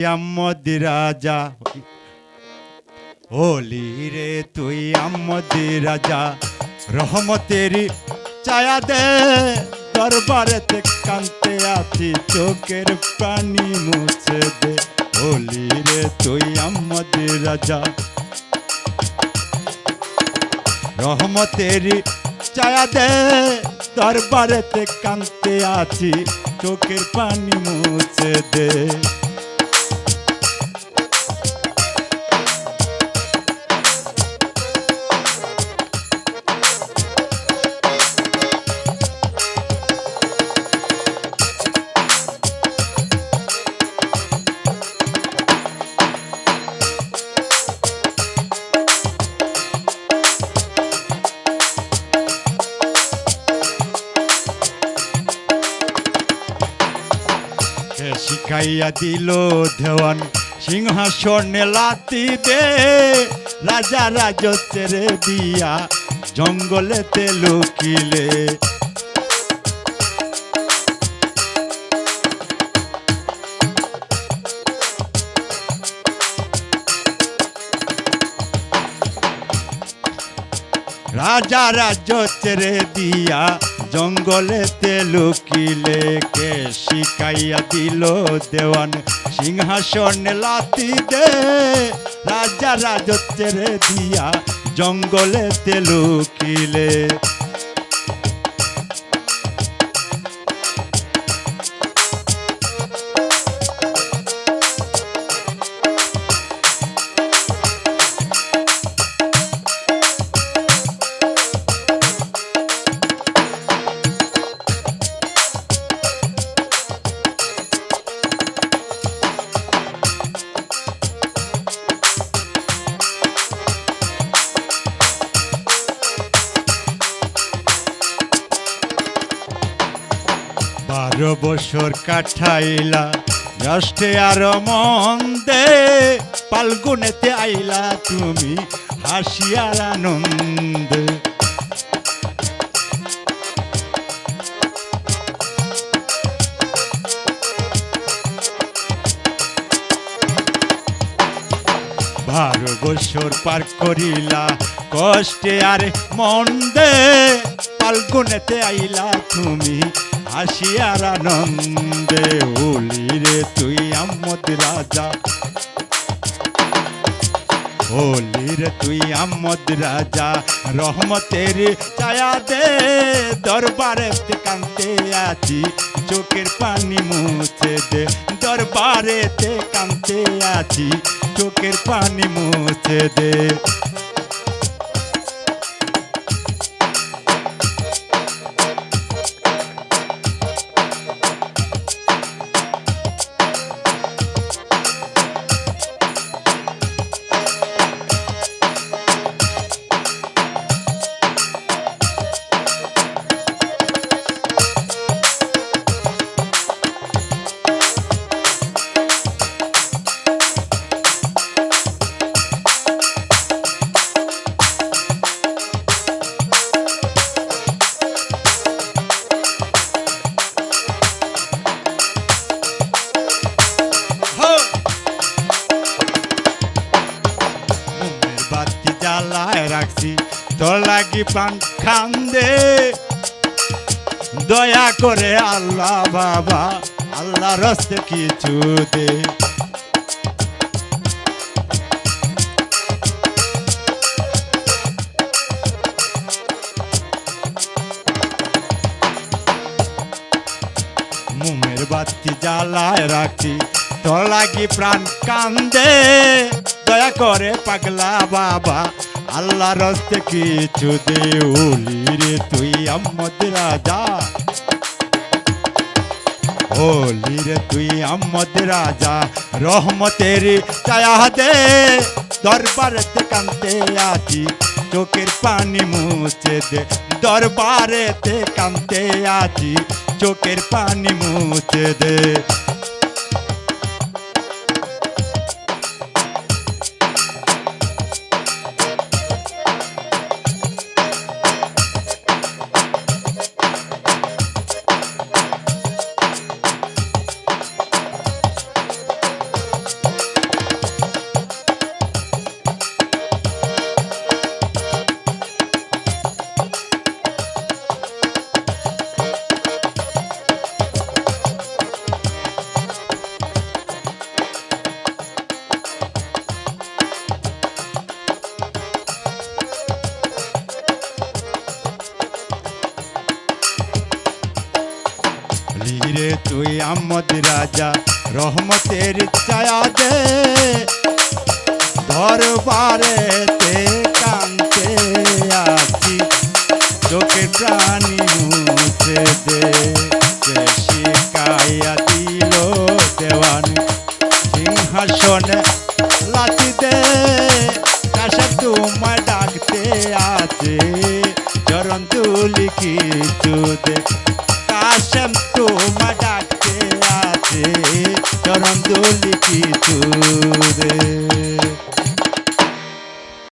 আম্মদ রাজা ওলি রে তুই আম্মদ রাজা রহমতের ছায়া দে দরবারেতে কান্তে আছি চোখের পানি মুছে দে ওলি রে তুই আম্মদ রাজা রহমতের ছায়া দে দরবারেতে কান্তে আছি চোখের পানি মুছে দে শিখাইয়া দিল দেওয়ান সিংহাসনে লাতি দে রাজা রাজ ছেড়ে দিয়া জঙ্গলেতে লুকিলে রাজা রাজ ছেড়ে দিয়া জঙ্গলেতে লুকিলে কে শিখাইয়া দিল দেওয়ান সিংহাসনে লাতি দে রাজা রাজ ছেড়ে দিয়া জঙ্গলেতে লুকিলে বারো বছর কাঠাইলা রাষ্ট্রে আর মন্দে পালগুনেতে আইলা তুমি হাসিয়ার আনন্দ বারো বছর পার করিলা কষ্টে আর মন্দে পালগুনেতে আইলা তুমি হাসিয়ার আনন্দে ওলি রে তুই আম্মদ রাজা ওলি রে তুই আম্মদ রাজা রহমতের ছায়া দে দরবারেতে কান্তে আছি চোখের পানি মুছে দে দরবারেতে কান্তে আছি চোখের পানি মুছে দে জ্বালায় রাখছি তোর লাগি প্রাণ খান্দে দয়া করে আল্লাহ বাবা আল্লাহ রস্তে কিছু দে মোমের বাতি জ্বালায় রাখছি তোর লাগি প্রাণ কান্দে দয়া করে পাগলা বাবা আল্লাহ রস্তে কিছু দে ওলি রে তুই আম্মদ রাজা ওলি রে তুই আম্মদ রাজা রহমতের ছায়া দে দরবারেতে কান্তে আছি চোখের পানি মুছে দে দরবারেতে কান্তে আছি চোখের পানি মুছে দে রে তুই আহমদ রাজা রহমতের ছায়া দে দরবারেতে কান্তে আছি চোখের প্রাণী মুছে দে যে শিকাইয়া দিল দেওয়ান সিংহাসনে লাথি দে কাশা তোমায় ডাকতে আছে চরণ তুলি কিছু দে কাশেম তোমায় ডাকতে আছে চরণ তুলি কিছু